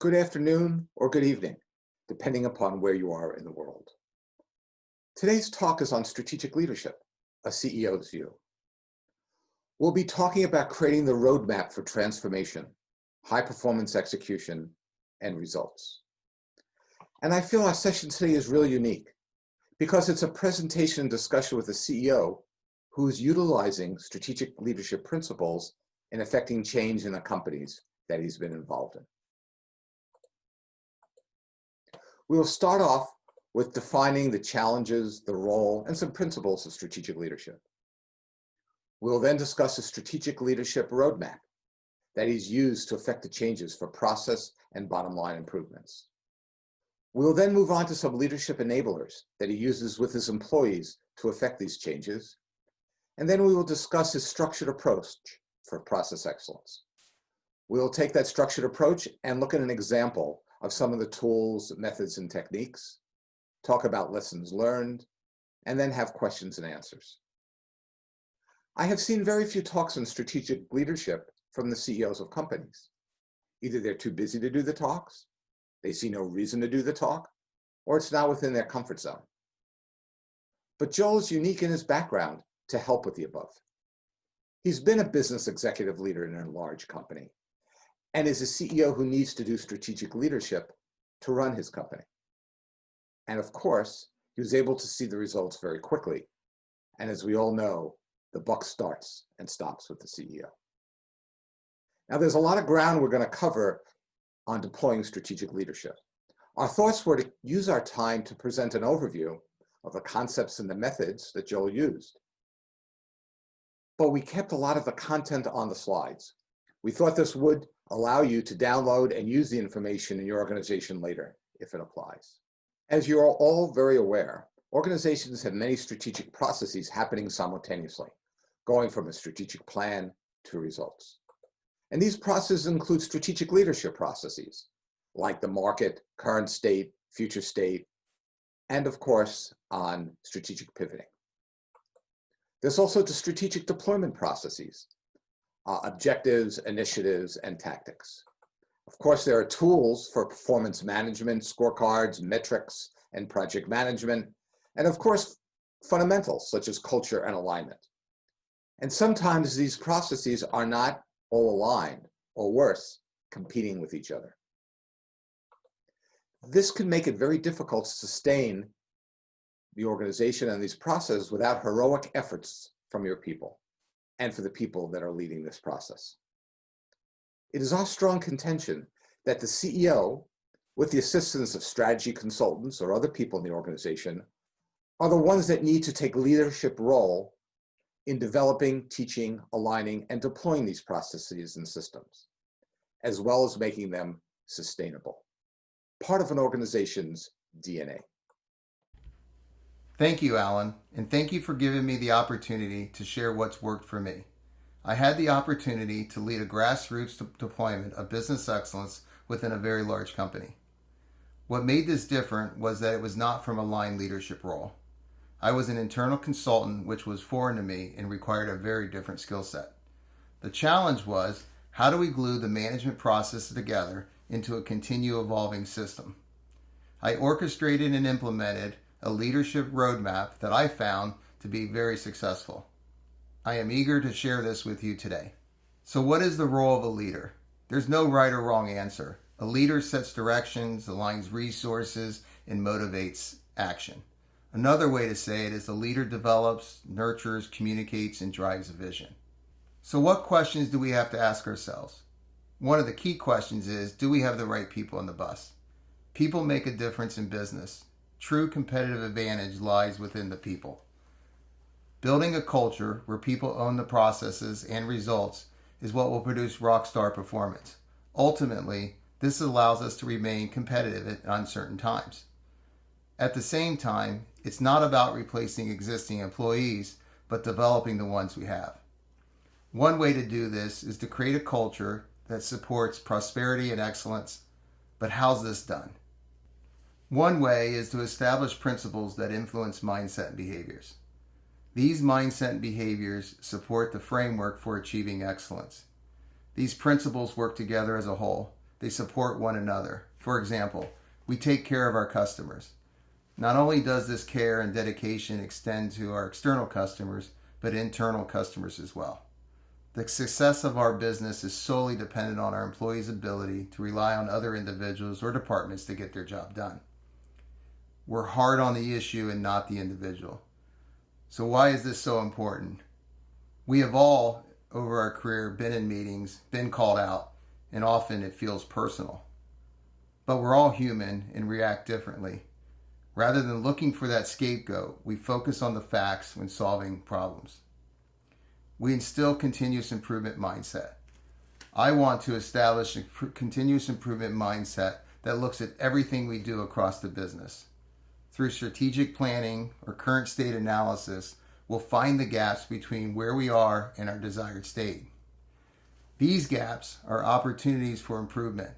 Good afternoon or good evening, depending upon where you are in the world. Today's talk is on strategic leadership, a CEO's view. We'll be talking about creating the roadmap for transformation, high performance execution, and results. And I feel our session today is really unique because it's a presentation and discussion with a CEO who is utilizing strategic leadership principles in affecting change in the companies that he's been involved in. We'll start off with defining the challenges, the role, and some principles of strategic leadership. We'll then discuss a strategic leadership roadmap that he's used to affect the changes for process and bottom line improvements. We'll then move on to some leadership enablers that he uses with his employees to affect these changes. And then we will discuss his structured approach for process excellence. We'll take that structured approach and look at an example of some of the tools, methods, and techniques, talk about lessons learned, and then have questions and answers. I have seen very few talks on strategic leadership from the CEOs of companies. Either they're too busy to do the talks, they see no reason to do the talk, or it's not within their comfort zone. But Joel is unique in his background to help with the above. He's been a business executive leader in a large company and is a CEO who needs to do strategic leadership to run his company. And of course, he was able to see the results very quickly. And as we all know, the buck starts and stops with the CEO. Now, there's a lot of ground we're going to cover on deploying strategic leadership. Our thoughts were to use our time to present an overview of the concepts and the methods that Joel used. But we kept a lot of the content on the slides. We thought this would allow you to download and use the information in your organization later, if it applies. As you are all very aware, organizations have many strategic processes happening simultaneously, going from a strategic plan to results. And these processes include strategic leadership processes, like the market, current state, future state, and of course, on strategic pivoting. There's also the strategic deployment processes, objectives, initiatives, and tactics. Of course, there are tools for performance management, scorecards, metrics, and project management, and of course, fundamentals such as culture and alignment. And sometimes these processes are not all aligned, or worse, competing with each other. This can make it very difficult to sustain the organization and these processes without heroic efforts from your people and for the people that are leading this process. It is our strong contention that the CEO, with the assistance of strategy consultants or other people in the organization, are the ones that need to take leadership role in developing, teaching, aligning, and deploying these processes and systems, as well as making them sustainable, part of an organization's DNA. Thank you, Alan, and thank you for giving me the opportunity to share what's worked for me. I had the opportunity to lead a grassroots deployment of business excellence within a very large company. What made this different was that it was not from a line leadership role. I was an internal consultant, which was foreign to me and required a very different skill set. The challenge was, how do we glue the management process together into a continue evolving system? I orchestrated and implemented a leadership roadmap that I found to be very successful. I am eager to share this with you today. So what is the role of a leader? There's no right or wrong answer. A leader sets directions, aligns resources, and motivates action. Another way to say it is the leader develops, nurtures, communicates, and drives a vision. So what questions do we have to ask ourselves? One of the key questions is, do we have the right people on the bus? People make a difference in business. True competitive advantage lies within the people. Building a culture where people own the processes and results is what will produce rockstar performance. Ultimately, this allows us to remain competitive at uncertain times. At the same time, it's not about replacing existing employees, but developing the ones we have. One way to do this is to create a culture that supports prosperity and excellence. But how's this done? One way is to establish principles that influence mindset and behaviors. These mindset and behaviors support the framework for achieving excellence. These principles work together as a whole. they support one another. For example, we take care of our customers. Not only does this care and dedication extend to our external customers, but internal customers as well. The success of our business is solely dependent on our employees' ability to rely on other individuals or departments to get their job done. We're hard on the issue and not the individual. So why is this so important? We have all, over our career, been in meetings, been called out, and often it feels personal. But we're all human and react differently. Rather than looking for that scapegoat, we focus on the facts when solving problems. We instill continuous improvement mindset. I want to establish a continuous improvement mindset that looks at everything we do across the business. Through strategic planning or current state analysis, we'll find the gaps between where we are and our desired state. These gaps are opportunities for improvement.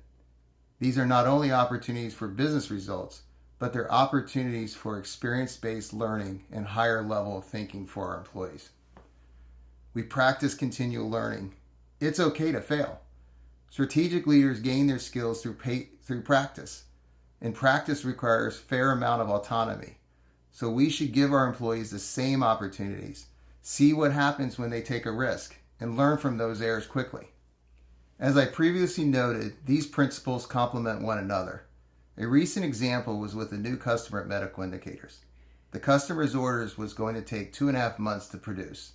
These are not only opportunities for business results, but they're opportunities for experience-based learning and higher level of thinking for our employees. We practice continual learning. It's okay to fail. Strategic leaders gain their skills through practice, and practice requires a fair amount of autonomy. So we should give our employees the same opportunities, see what happens when they take a risk, and learn from those errors quickly. As I previously noted, these principles complement one another. A recent example was with a new customer at Medical Indicators. The customer's orders was going to take 2.5 months to produce.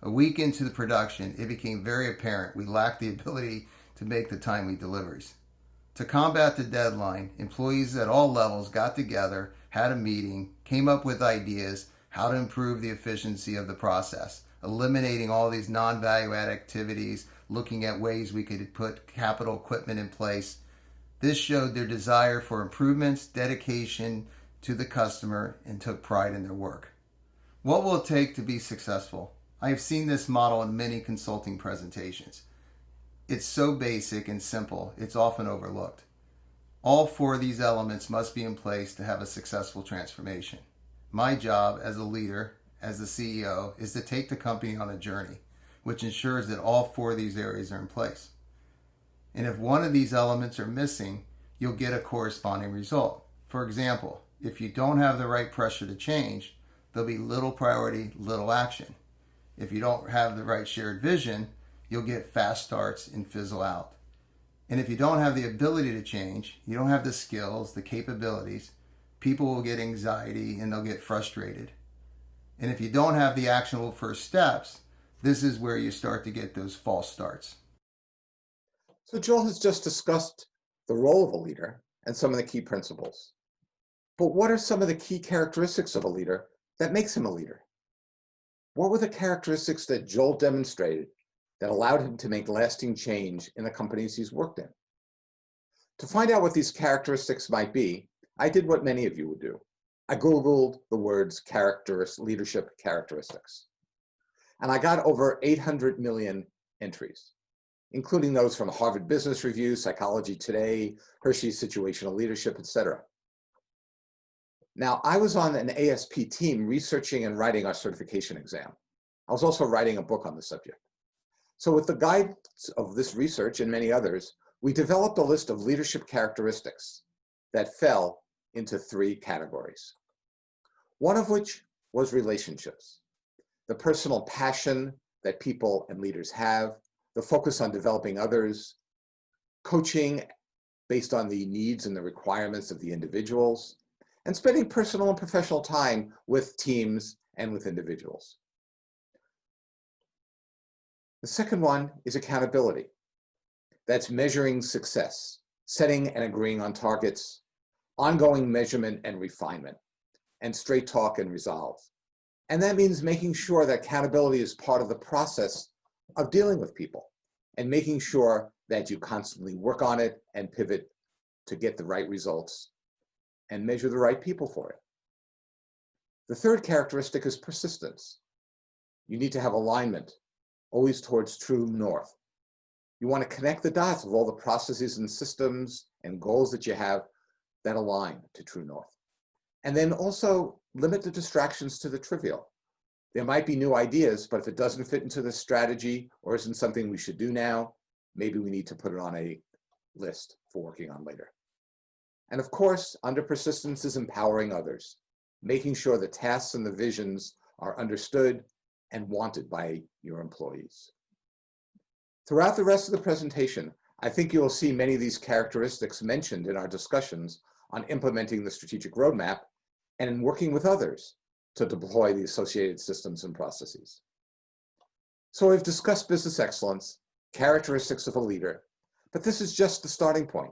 A week into the production, it became very apparent we lacked the ability to make the timely deliveries. To combat the deadline, employees at all levels got together, had a meeting, came up with ideas how to improve the efficiency of the process, eliminating all these non-value-add activities, looking at ways we could put capital equipment in place. This showed their desire for improvements, dedication to the customer, and took pride in their work. What will it take to be successful? I have seen this model in many consulting presentations. It's so basic and simple, it's often overlooked. All 4 of these elements must be in place to have a successful transformation. My job as a leader, as the CEO, is to take the company on a journey, which ensures that all 4 of these areas are in place. And if one of these elements are missing, you'll get a corresponding result. For example, if you don't have the right pressure to change, there'll be little priority, little action. If you don't have the right shared vision, you'll get fast starts and fizzle out. And if you don't have the ability to change, you don't have the skills, the capabilities, people will get anxiety and they'll get frustrated. And if you don't have the actionable first steps, this is where you start to get those false starts. So Joel has just discussed the role of a leader and some of the key principles. But what are some of the key characteristics of a leader that makes him a leader? What were the characteristics that Joel demonstrated that allowed him to make lasting change in the companies he's worked in? To find out what these characteristics might be, I did what many of you would do. I Googled the words leadership characteristics. And I got over 800 million entries, including those from Harvard Business Review, Psychology Today, Hershey's Situational Leadership, etc. Now, I was on an ASP team researching and writing our certification exam. I was also writing a book on the subject. So with the guidance of this research and many others, we developed a list of leadership characteristics that fell into 3 categories. One of which was relationships, the personal passion that people and leaders have, the focus on developing others, coaching based on the needs and the requirements of the individuals, and spending personal and professional time with teams and with individuals. The second one is accountability. That's measuring success, setting and agreeing on targets, ongoing measurement and refinement, and straight talk and resolve. And that means making sure that accountability is part of the process of dealing with people and making sure that you constantly work on it and pivot to get the right results and measure the right people for it. The third characteristic is persistence. You need to have alignment, always towards true north. You want to connect the dots of all the processes and systems and goals that you have that align to true north. And then also limit the distractions to the trivial. There might be new ideas, but if it doesn't fit into the strategy or isn't something we should do now, maybe we need to put it on a list for working on later. And of course, under persistence is empowering others, making sure the tasks and the visions are understood and wanted by your employees. Throughout the rest of the presentation, I think you will see many of these characteristics mentioned in our discussions on implementing the strategic roadmap and in working with others to deploy the associated systems and processes. So we've discussed business excellence, characteristics of a leader, but this is just the starting point,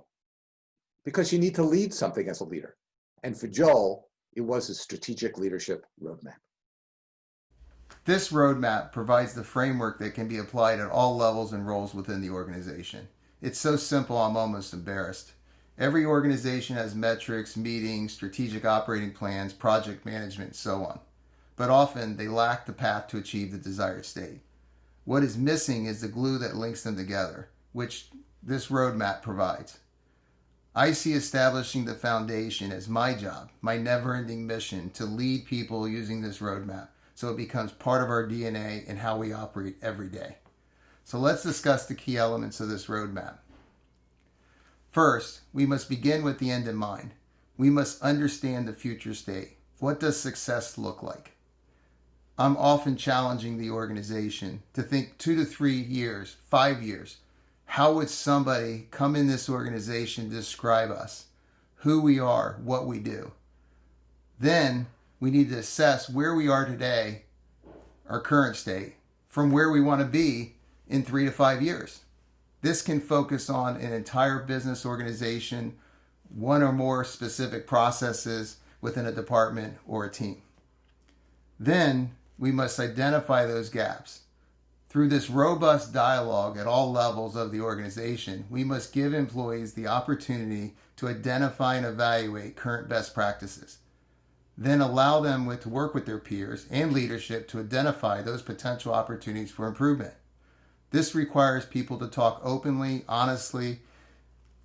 because you need to lead something as a leader. And for Joel, it was his strategic leadership roadmap. This roadmap provides the framework that can be applied at all levels and roles within the organization. It's so simple, I'm almost embarrassed. Every organization has metrics, meetings, strategic operating plans, project management, and so on. But often they lack the path to achieve the desired state. What is missing is the glue that links them together, which this roadmap provides. I see establishing the foundation as my job, my never-ending mission to lead people using this roadmap so it becomes part of our DNA and how we operate every day. So let's discuss the key elements of this roadmap. First, we must begin with the end in mind. We must understand the future state. What does success look like? I'm often challenging the organization to think 2 to 3 years, 5 years. How would somebody come in this organization to describe us, who we are, what we do? Then we need to assess where we are today, our current state, from where we want to be in 3 to 5 years. This can focus on an entire business organization, one or more specific processes within a department or a team. Then we must identify those gaps. Through this robust dialogue at all levels of the organization, we must give employees the opportunity to identify and evaluate current best practices. Then allow them to work with their peers and leadership to identify those potential opportunities for improvement. This requires people to talk openly, honestly,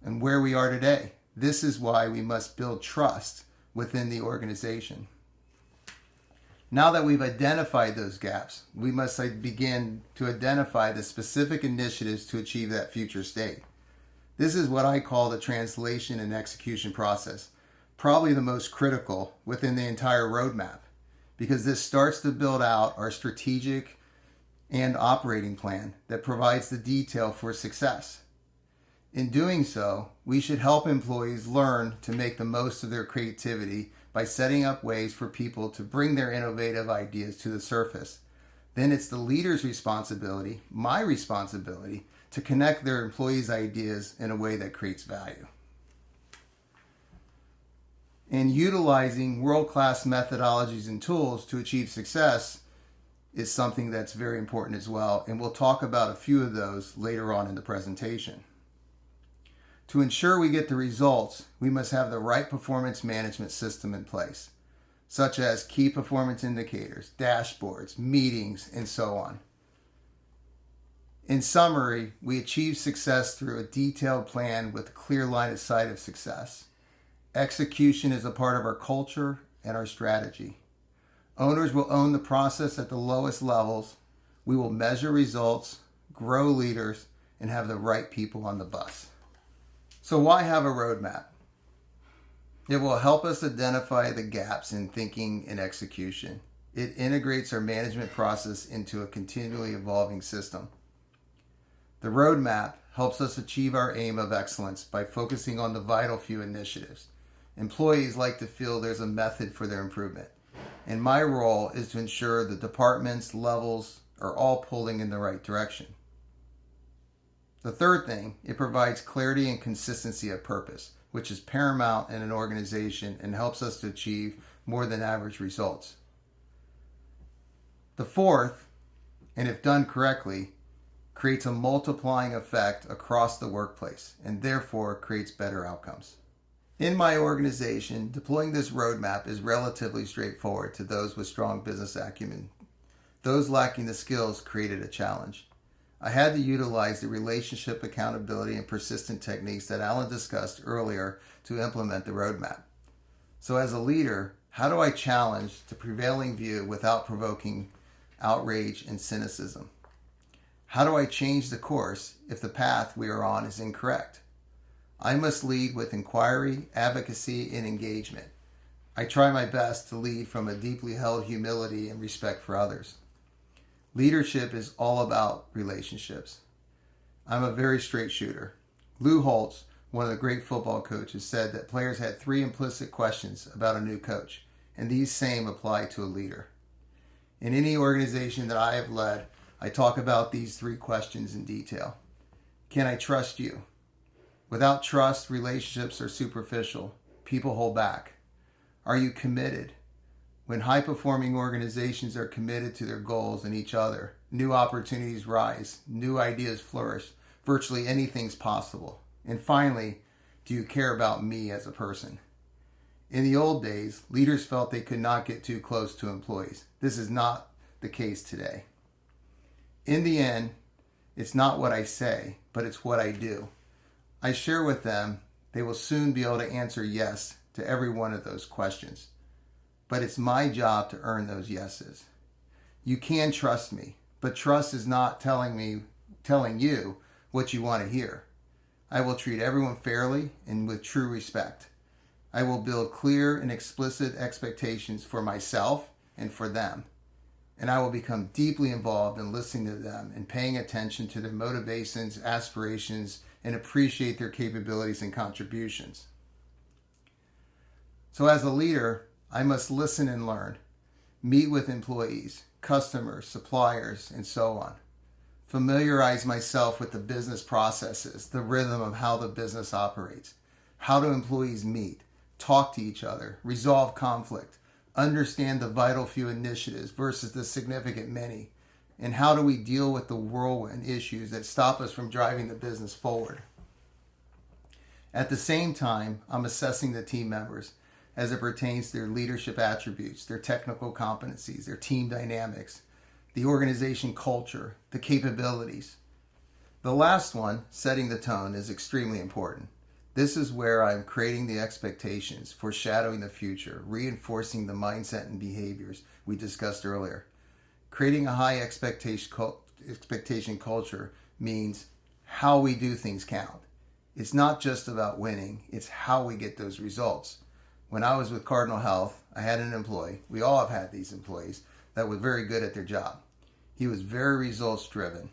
and where we are today. This is why we must build trust within the organization. Now that we've identified those gaps, we must begin to identify the specific initiatives to achieve that future state. This is what I call the translation and execution process, probably the most critical within the entire roadmap, because this starts to build out our strategic and operating plan that provides the detail for success. In doing so, we should help employees learn to make the most of their creativity by setting up ways for people to bring their innovative ideas to the surface. Then it's the leader's responsibility, my responsibility, to connect their employees' ideas in a way that creates value. And utilizing world-class methodologies and tools to achieve success is something that's very important as well, and we'll talk about a few of those later on in the presentation. To ensure we get the results, we must have the right performance management system in place, such as key performance indicators, dashboards, meetings, and so on. In summary, we achieve success through a detailed plan with a clear line of sight of success. Execution is a part of our culture and our strategy. Owners will own the process at the lowest levels. We will measure results, grow leaders, and have the right people on the bus. So why have a roadmap? It will help us identify the gaps in thinking and execution. It integrates our management process into a continually evolving system. The roadmap helps us achieve our aim of excellence by focusing on the vital few initiatives. Employees like to feel there's a method for their improvement, and my role is to ensure the departments, levels are all pulling in the right direction. The third thing, it provides clarity and consistency of purpose, which is paramount in an organization and helps us to achieve more than average results. The fourth, and if done correctly, creates a multiplying effect across the workplace and therefore creates better outcomes. In my organization, deploying this roadmap is relatively straightforward to those with strong business acumen. Those lacking the skills created a challenge. I had to utilize the relationship, accountability, and persistent techniques that Alan discussed earlier to implement the roadmap. So as a leader, how do I challenge the prevailing view without provoking outrage and cynicism? How do I change the course if the path we are on is incorrect? I must lead with inquiry, advocacy, and engagement. I try my best to lead from a deeply held humility and respect for others. Leadership is all about relationships. I'm a very straight shooter. Lou Holtz, one of the great football coaches, said that players had 3 implicit questions about a new coach, and these same apply to a leader. In any organization that I have led, I talk about these 3 questions in detail. Can I trust you? Without trust, relationships are superficial. People hold back. Are you committed? When high-performing organizations are committed to their goals and each other, new opportunities rise, new ideas flourish, virtually anything's possible. And finally, do you care about me as a person? In the old days, leaders felt they could not get too close to employees. This is not the case today. In the end, it's not what I say, but it's what I do. I share with them they will soon be able to answer yes to every one of those questions. But it's my job to earn those yeses. You can trust me, but trust is not telling you what you want to hear. I will treat everyone fairly and with true respect. I will build clear and explicit expectations for myself and for them. And I will become deeply involved in listening to them and paying attention to their motivations, aspirations, and appreciate their capabilities and contributions. So as a leader, I must listen and learn, meet with employees, customers, suppliers, and so on. Familiarize myself with the business processes, the rhythm of how the business operates. How do employees meet, talk to each other, resolve conflict, understand the vital few initiatives versus the significant many, and how do we deal with the whirlwind issues that stop us from driving the business forward? At the same time, I'm assessing the team members as it pertains to their leadership attributes, their technical competencies, their team dynamics, the organization culture, the capabilities. The last one, setting the tone, is extremely important. This is where I'm creating the expectations, foreshadowing the future, reinforcing the mindset and behaviors we discussed earlier. Creating a high expectation culture means how we do things count. It's not just about winning, it's how we get those results. When I was with Cardinal Health, I had an employee, we all have had these employees, that was very good at their job. He was very results driven,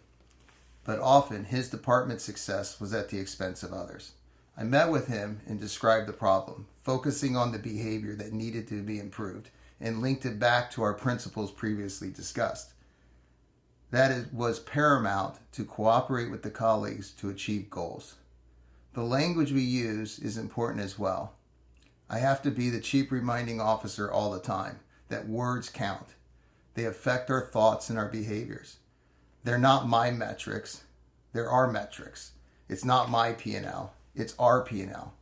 but often his department's success was at the expense of others. I met with him and described the problem, focusing on the behavior that needed to be improved, and linked it back to our principles previously discussed. That it was paramount to cooperate with the colleagues to achieve goals. The language we use is important as well. I have to be the chief reminding officer all the time that words count. They affect our thoughts and our behaviors. They're not my metrics, they're our metrics. It's not my P&L, it's our P&L.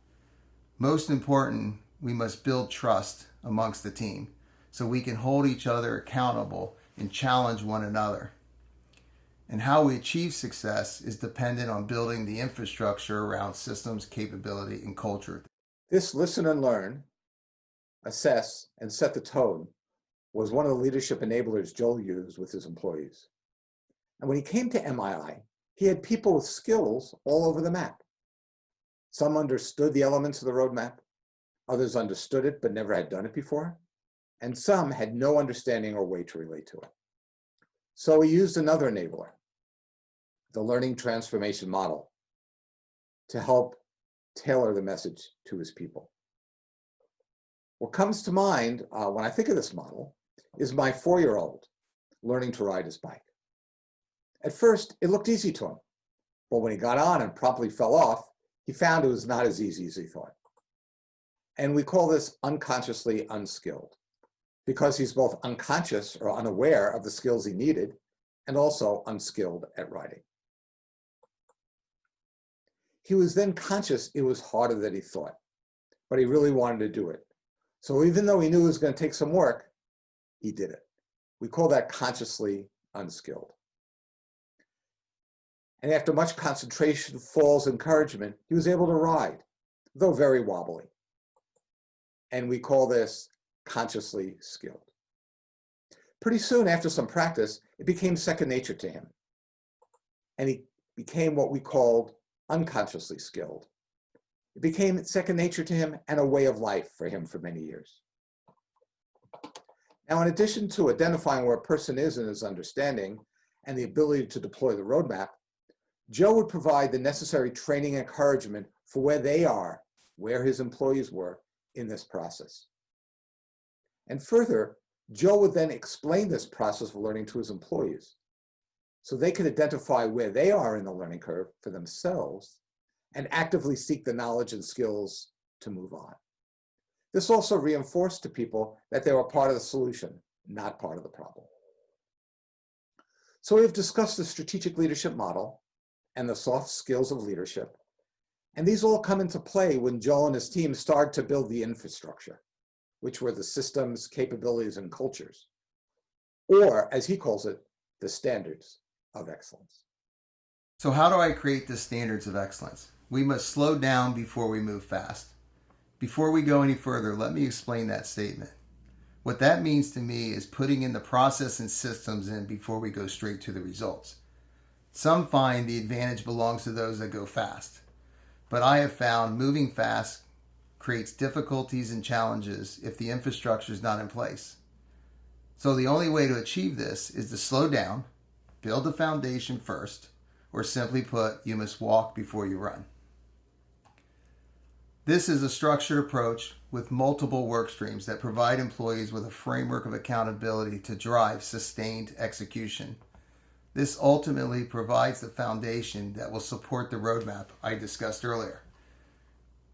Most important, we must build trust amongst the team so we can hold each other accountable and challenge one another. And how we achieve success is dependent on building the infrastructure around systems, capability, and culture. This listen and learn, assess, and set the tone was one of the leadership enablers Joel used with his employees. And when he came to MII, he had people with skills all over the map. Some understood the elements of the roadmap, others understood it but never had done it before, and some had no understanding or way to relate to it. So he used another enabler, the learning transformation model, to help tailor the message to his people. What comes to mind when I think of this model is my 4-year-old learning to ride his bike. At first, it looked easy to him, but when he got on and promptly fell off, he found it was not as easy as he thought. And we call this unconsciously unskilled, because he's both unconscious or unaware of the skills he needed and also unskilled at riding. He was then conscious it was harder than he thought, but he really wanted to do it. So even though he knew it was going to take some work, he did it. We call that consciously unskilled. And after much concentration, falls, encouragement, he was able to ride, though very wobbly. And we call this consciously skilled. Pretty soon after some practice, it became second nature to him. And he became what we called unconsciously skilled. became second nature to him and a way of life for him for many years. Now, in addition to identifying where a person is in his understanding and the ability to deploy the roadmap, Joe would provide the necessary training and encouragement for where they are, where his employees were in this process. And further, Joe would then explain this process of learning to his employees so they could identify where they are in the learning curve for themselves and actively seek the knowledge and skills to move on. This also reinforced to people that they were part of the solution, not part of the problem. So we've discussed the strategic leadership model and the soft skills of leadership. And these all come into play when Joel and his team started to build the infrastructure, which were the systems, capabilities, and cultures, or as he calls it, the standards of excellence. So how do I create the standards of excellence? We must slow down before we move fast. Before we go any further, let me explain that statement. What that means to me is putting in the process and systems in before we go straight to the results. Some find the advantage belongs to those that go fast, but I have found moving fast creates difficulties and challenges if the infrastructure is not in place. So the only way to achieve this is to slow down, build a foundation first, or simply put, you must walk before you run. This is a structured approach with multiple work streams that provide employees with a framework of accountability to drive sustained execution. This ultimately provides the foundation that will support the roadmap I discussed earlier.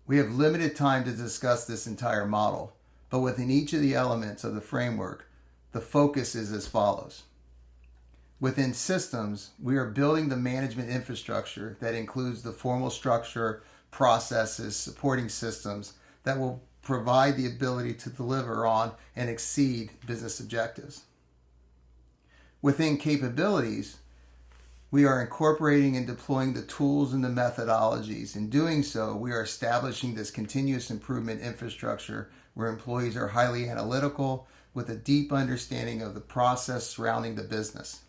We have limited time to discuss this entire model, but within each of the elements of the framework, the focus is as follows. Within systems, we are building the management infrastructure that includes the formal structure, processes, supporting systems that will provide the ability to deliver on and exceed business objectives. Within capabilities, we are incorporating and deploying the tools and the methodologies. In doing so, we are establishing this continuous improvement infrastructure where employees are highly analytical with a deep understanding of the process surrounding the business.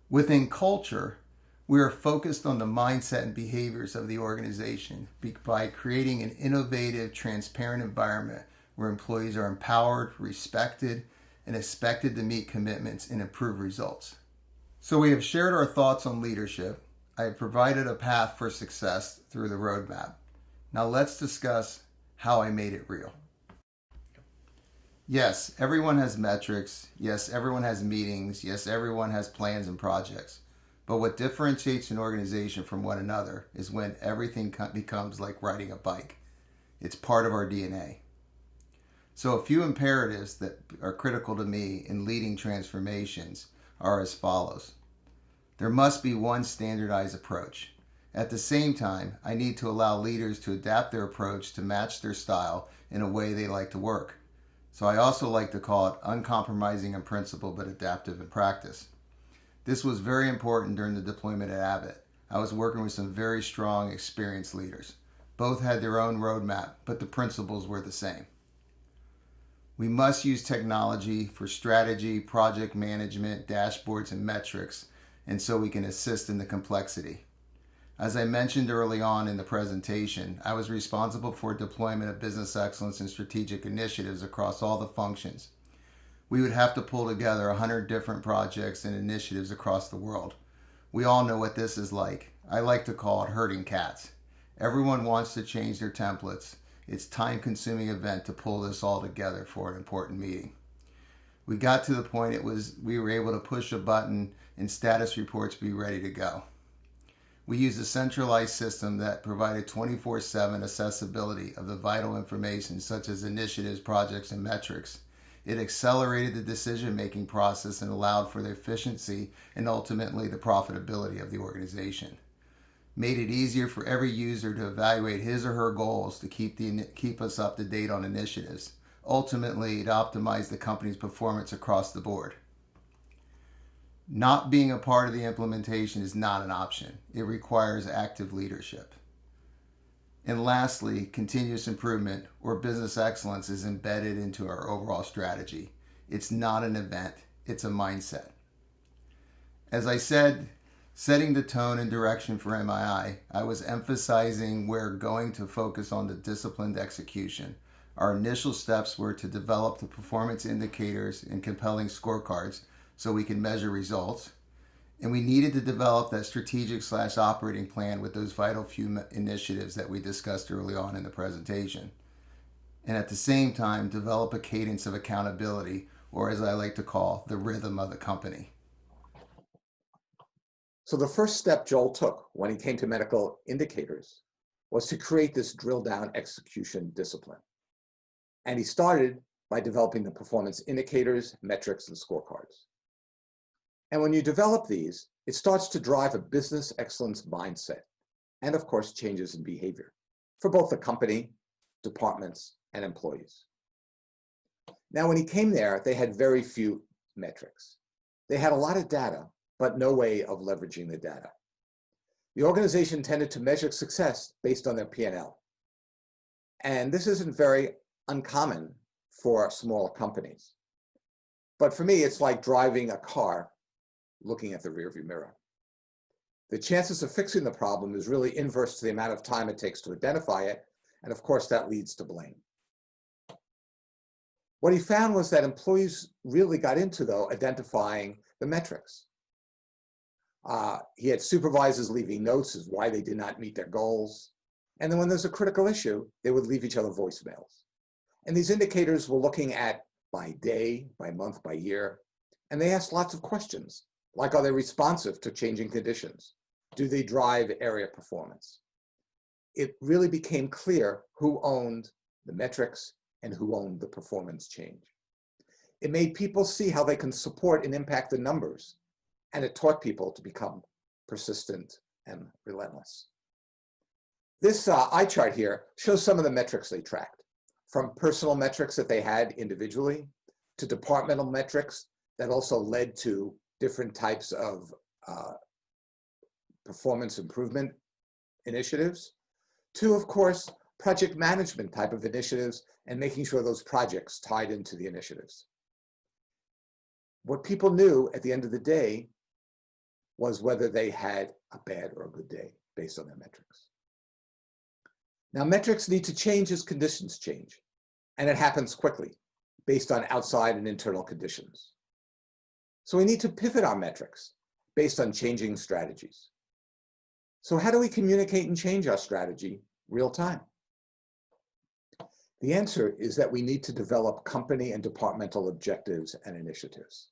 Within culture, we are focused on the mindset and behaviors of the organization by creating an innovative, transparent environment where employees are empowered, respected, and expected to meet commitments and improve results. So we have shared our thoughts on leadership. I have provided a path for success through the roadmap. Now let's discuss how I made it real. Yes, everyone has metrics. Yes, everyone has meetings. Yes, everyone has plans and projects. But what differentiates an organization from one another is when everything becomes like riding a bike. It's part of our DNA. So a few imperatives that are critical to me in leading transformations are as follows. There must be one standardized approach. At the same time, I need to allow leaders to adapt their approach to match their style in a way they like to work. So I also like to call it uncompromising in principle but adaptive in practice. This was very important during the deployment at Abbott. I was working with some very strong, experienced leaders. Both had their own roadmap, but the principles were the same. We must use technology for strategy, project management, dashboards, and metrics, and so we can assist in the complexity. As I mentioned early on in the presentation, I was responsible for deployment of business excellence and strategic initiatives across all the functions. We would have to pull together 100 different projects and initiatives across the world. We all know what this is like. I like to call it herding cats. Everyone wants to change their templates. It's a time-consuming event to pull this all together for an important meeting. We got to the point we were able to push a button and status reports be ready to go. We used a centralized system that provided 24/7 accessibility of the vital information such as initiatives, projects, and metrics. It accelerated the decision-making process and allowed for the efficiency and ultimately the profitability of the organization. Made it easier for every user to evaluate his or her goals to keep us up to date on initiatives. Ultimately, it optimized the company's performance across the board. Not being a part of the implementation is not an option. It requires active leadership. And lastly, continuous improvement or business excellence is embedded into our overall strategy. It's not an event, it's a mindset. As I said, Setting the tone and direction for MII, I was emphasizing we're going to focus on the disciplined execution. Our initial steps were to develop the performance indicators and compelling scorecards so we can measure results. And we needed to develop that strategic/operating plan with those vital few initiatives that we discussed early on in the presentation. And at the same time, develop a cadence of accountability, or as I like to call, the rhythm of the company. So the first step Joel took when he came to medical indicators was to create this drill down execution discipline. And he started by developing the performance indicators, metrics, and scorecards. And when you develop these, it starts to drive a business excellence mindset and, of course, changes in behavior for both the company, departments, and employees. Now, when he came there, they had very few metrics. They had a lot of data, but no way of leveraging the data. The organization tended to measure success based on their P&L. And this isn't very uncommon for smaller companies. But for me, it's like driving a car looking at the rearview mirror. The chances of fixing the problem is really inverse to the amount of time it takes to identify it, and of course that leads to blame. What he found was that employees really got into, though, identifying the metrics. He had supervisors leaving notes as why they did not meet their goals, and then when there's a critical issue, they would leave each other voicemails. And these indicators were looking at by day, by month, by year, and they asked lots of questions. Like, are they responsive to changing conditions? Do they drive area performance? It really became clear who owned the metrics and who owned the performance change. It made people see how they can support and impact the numbers, and it taught people to become persistent and relentless. This eye chart here shows some of the metrics they tracked, from personal metrics that they had individually to departmental metrics that also led to different types of performance improvement initiatives, to, of course, project management type of initiatives and making sure those projects tied into the initiatives. What people knew at the end of the day was whether they had a bad or a good day based on their metrics. Now, metrics need to change as conditions change, and it happens quickly based on outside and internal conditions. So we need to pivot our metrics based on changing strategies. So how do we communicate and change our strategy real time? The answer is that we need to develop company and departmental objectives and initiatives.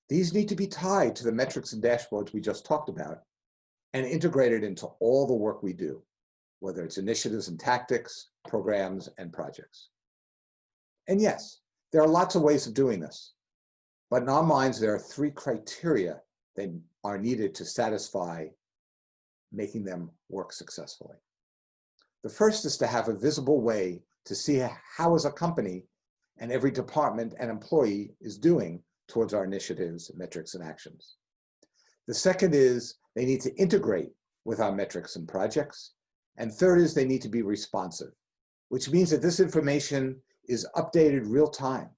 These need to be tied to the metrics and dashboards we just talked about and integrated into all the work we do, whether it's initiatives and tactics, programs, and projects. And yes, there are lots of ways of doing this. But in our minds, there are 3 criteria that are needed to satisfy making them work successfully. The first is to have a visible way to see how as a company and every department and employee is doing towards our initiatives, metrics, and actions. The second is they need to integrate with our metrics and projects. And third is they need to be responsive, which means that this information is updated real time.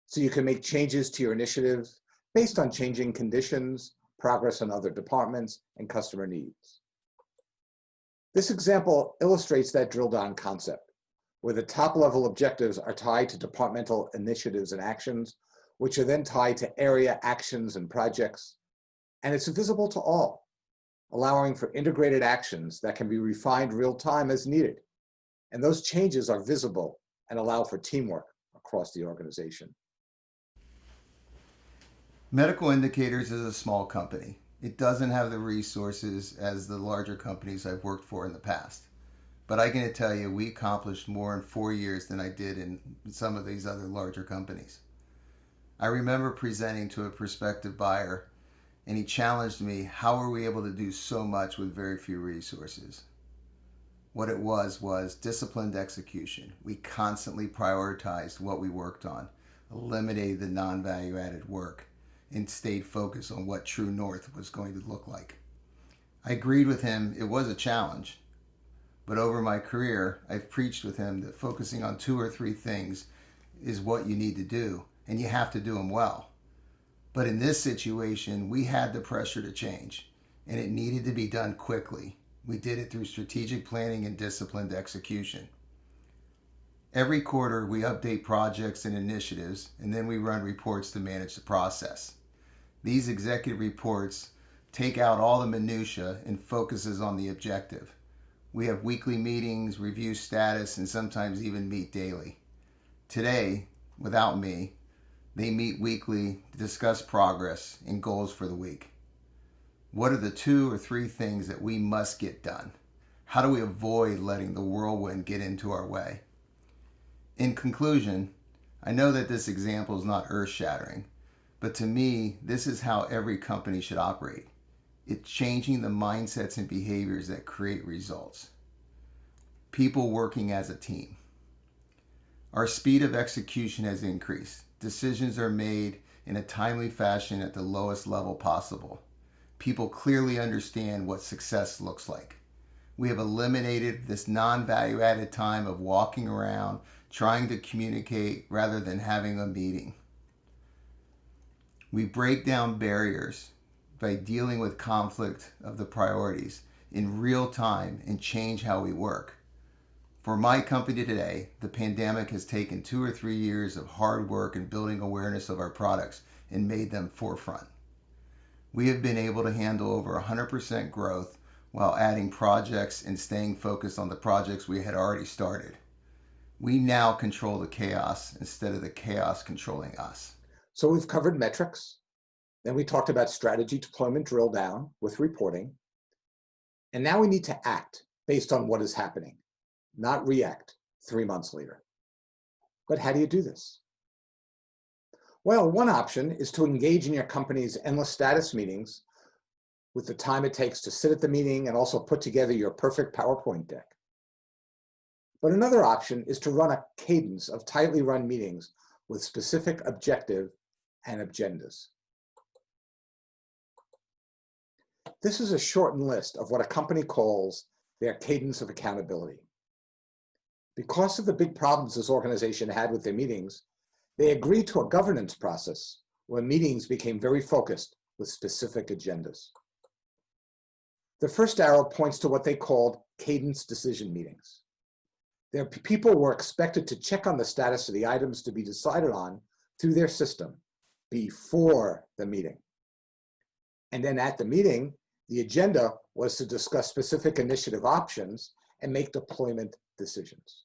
So you can make changes to your initiatives based on changing conditions, progress in other departments, and customer needs. This example illustrates that drill down concept, where the top level objectives are tied to departmental initiatives and actions, which are then tied to area actions and projects. And it's visible to all, allowing for integrated actions that can be refined real time as needed. And those changes are visible and allow for teamwork across the organization. Medical Indicators is a small company. It doesn't have the resources as the larger companies I've worked for in the past. But I can tell you, we accomplished more in 4 years than I did in some of these other larger companies. I remember presenting to a prospective buyer, and he challenged me, how are we able to do so much with very few resources? What it was disciplined execution. We constantly prioritized what we worked on, eliminated the non-value added work, and stayed focused on what true north was going to look like. I agreed with him it was a challenge, but over my career, I've preached with him that focusing on 2 or 3 things is what you need to do, and you have to do them well. But in this situation, we had the pressure to change. and it needed to be done quickly. We did it through strategic planning and disciplined execution. Every quarter, we update projects and initiatives, and then we run reports to manage the process. These executive reports take out all the minutia and focuses on the objective. We have weekly meetings, review status, and sometimes even meet daily. Today, without me, they meet weekly to discuss progress and goals for the week. What are the 2 or 3 things that we must get done? How do we avoid letting the whirlwind get into our way? In conclusion, I know that this example is not earth-shattering, but to me, this is how every company should operate. It's changing the mindsets and behaviors that create results. People working as a team. Our speed of execution has increased. Decisions are made in a timely fashion at the lowest level possible. People clearly understand what success looks like. We have eliminated this non-value added time of walking around, trying to communicate rather than having a meeting. We break down barriers by dealing with conflict of the priorities in real time and change how we work. For my company today, the pandemic has taken 2 or 3 years of hard work in building awareness of our products and made them forefront. We have been able to handle over 100% growth while adding projects and staying focused on the projects we had already started. We now control the chaos instead of the chaos controlling us. So we've covered metrics. Then we talked about strategy deployment drill down with reporting. And now we need to act based on what is happening, not react 3 months later. But how do you do this? Well, one option is to engage in your company's endless status meetings with the time it takes to sit at the meeting and also put together your perfect PowerPoint deck. But another option is to run a cadence of tightly run meetings with specific objective and agendas. This is a shortened list of what a company calls their cadence of accountability. Because of the big problems this organization had with their meetings, they agreed to a governance process where meetings became very focused with specific agendas. The first arrow points to what they called cadence decision meetings. Their people were expected to check on the status of the items to be decided on through their system before the meeting. And then at the meeting, the agenda was to discuss specific initiative options and make deployment decisions.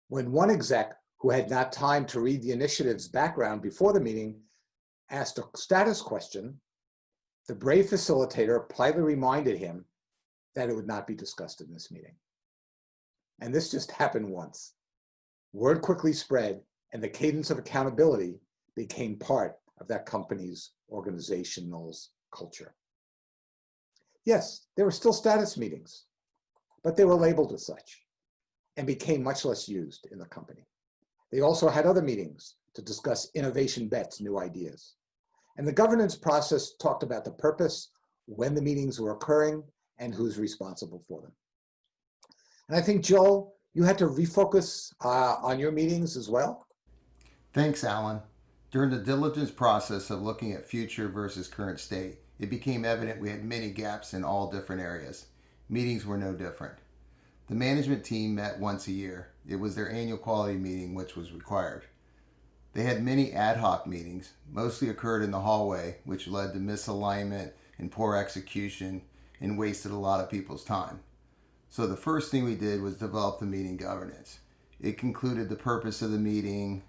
When one exec who had not time to read the initiative's background before the meeting asked a status question, the brave facilitator politely reminded him that it would not be discussed in this meeting. And this just happened once. Word quickly spread, and the cadence of accountability became part of that company's organizational culture. Yes, there were still status meetings, but they were labeled as such and became much less used in the company. They also had other meetings to discuss innovation bets, new ideas. And the governance process talked about the purpose, when the meetings were occurring, and who's responsible for them. And I think, Joel, you had to refocus on your meetings as well? Thanks, Alan. During the diligence process of looking at future versus current state, it became evident we had many gaps in all different areas. Meetings were no different. The management team met once a year. It was their annual quality meeting, which was required. They had many ad hoc meetings, mostly occurred in the hallway, which led to misalignment and poor execution and wasted a lot of people's time. So the first thing we did was develop the meeting governance. It concluded the purpose of the meeting,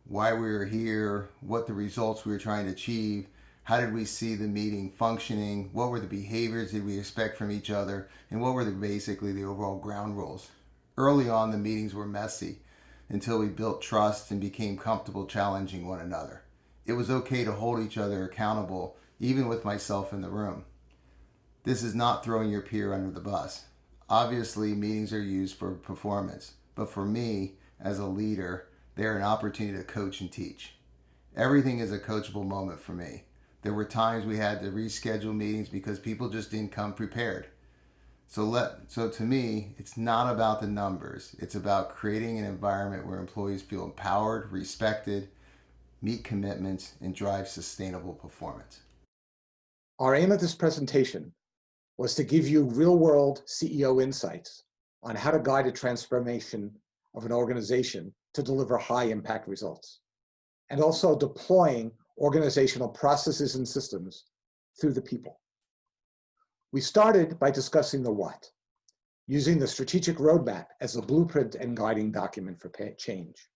why we were here, what the results we were trying to achieve, how did we see the meeting functioning, what were the behaviors did we expect from each other, and what were basically the overall ground rules. Early on, the meetings were messy until we built trust and became comfortable challenging one another. It was okay to hold each other accountable, even with myself in the room. This is not throwing your peer under the bus. Obviously, meetings are used for performance, but for me, as a leader, they're an opportunity to coach and teach. Everything is a coachable moment for me. There were times we had to reschedule meetings because people just didn't come prepared. So to me, it's not about the numbers. It's about creating an environment where employees feel empowered, respected, meet commitments, and drive sustainable performance. Our aim of this presentation was to give you real-world CEO insights on how to guide a transformation of an organization to deliver high-impact results, and also deploying organizational processes and systems through the people. We started by discussing the what, using the strategic roadmap as a blueprint and guiding document for change.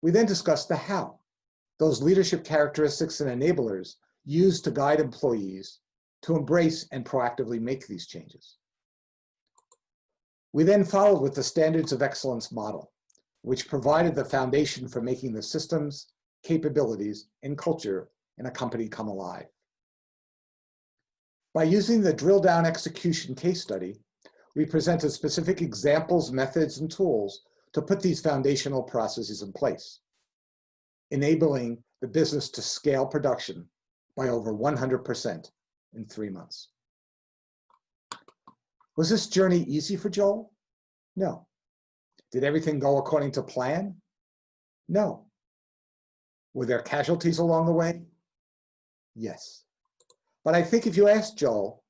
We then discussed the how, those leadership characteristics and enablers used to guide employees to embrace and proactively make these changes. We then followed with the standards of excellence model, which provided the foundation for making the systems, capabilities, and culture in a company come alive. By using the drill down execution case study, we presented specific examples, methods, and tools to put these foundational processes in place, enabling the business to scale production by over 100% in 3 months. Was this journey easy for Joel? No. Did everything go according to plan? No. Were there casualties along the way? Yes. But I think if you asked Joel,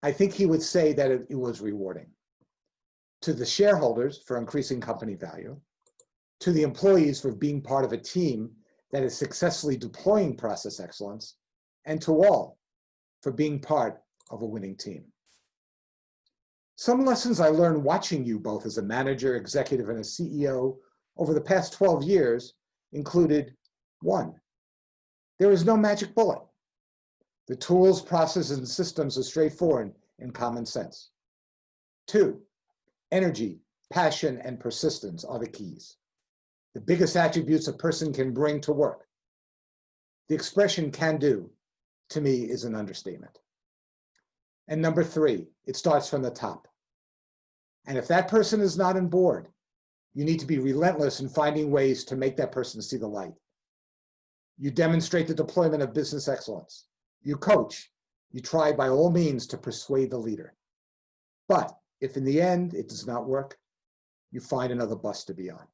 I think he would say that it was rewarding. To the shareholders for increasing company value, to the employees for being part of a team that is successfully deploying process excellence, and to all for being part of a winning team. Some lessons I learned watching you both as a manager, executive, and a CEO over the past 12 years included: 1, there is no magic bullet. The tools, processes, and systems are straightforward and common sense. 2, energy, passion, and persistence are the keys. The biggest attributes a person can bring to work. The expression "can do," to me, is an understatement. And number 3, it starts from the top. And if that person is not on board, you need to be relentless in finding ways to make that person see the light. You demonstrate the deployment of business excellence. You coach. You try by all means to persuade the leader. But if in the end it does not work, you find another bus to be on.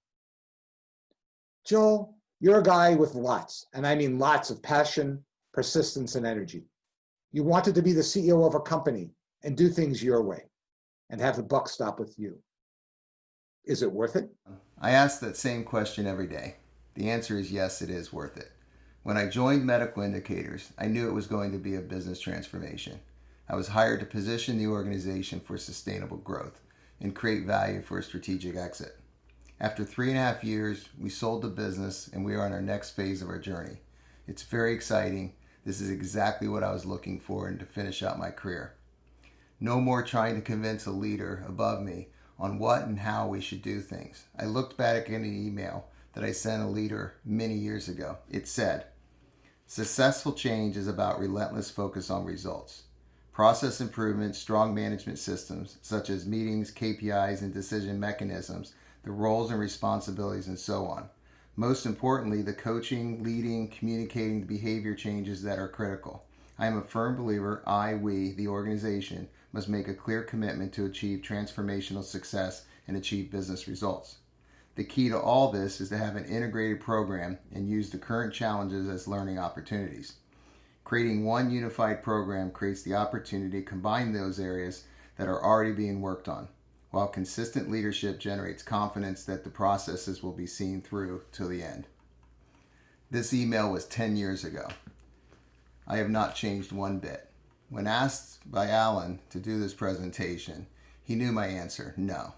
Joel, you're a guy with lots, and I mean lots, of passion, persistence, and energy. You wanted to be the CEO of a company and do things your way and have the buck stop with you. Is it worth it? I ask that same question every day. The answer is yes, it is worth it. When I joined Medical Indicators, I knew it was going to be a business transformation. I was hired to position the organization for sustainable growth and create value for a strategic exit. After 3.5 years, we sold the business and we are on our next phase of our journey. It's very exciting. This is exactly what I was looking for and to finish out my career. No more trying to convince a leader above me on what and how we should do things. I looked back at an email that I sent a leader many years ago. It said, "Successful change is about relentless focus on results. Process improvement, strong management systems, such as meetings, KPIs, and decision mechanisms, the roles and responsibilities, and so on. Most importantly, the coaching, leading, communicating the behavior changes that are critical. I am a firm believer we, the organization, must make a clear commitment to achieve transformational success and achieve business results. The key to all this is to have an integrated program and use the current challenges as learning opportunities. Creating one unified program creates the opportunity to combine those areas that are already being worked on, while consistent leadership generates confidence that the processes will be seen through till the end." This email was 10 years ago. I have not changed one bit. When asked by Alan to do this presentation, he knew my answer: no.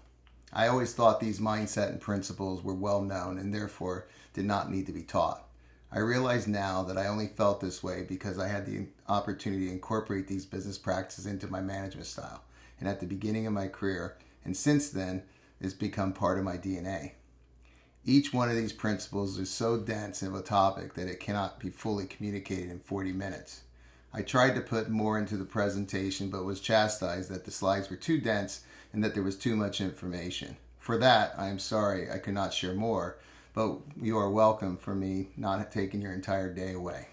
I always thought these mindset and principles were well known and therefore did not need to be taught. I realize now that I only felt this way because I had the opportunity to incorporate these business practices into my management style, and at the beginning of my career, and since then, it's become part of my DNA. Each one of these principles is so dense of a topic that it cannot be fully communicated in 40 minutes. I tried to put more into the presentation, but was chastised that the slides were too dense and that there was too much information. For that, I am sorry I could not share more, but you are welcome for me not taking your entire day away.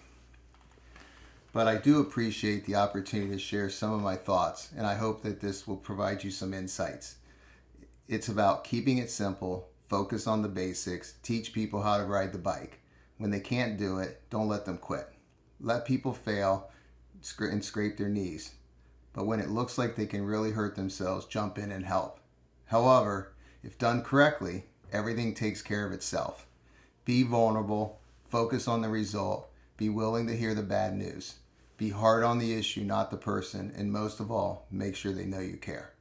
But I do appreciate the opportunity to share some of my thoughts, and I hope that this will provide you some insights. It's about keeping it simple, focus on the basics, teach people how to ride the bike. When they can't do it, don't let them quit. Let people fail. and scrape their knees. But when it looks like they can really hurt themselves, jump in and help. However, if done correctly, everything takes care of itself. Be vulnerable, focus on the result, be willing to hear the bad news. Be hard on the issue, not the person, and most of all, make sure they know you care.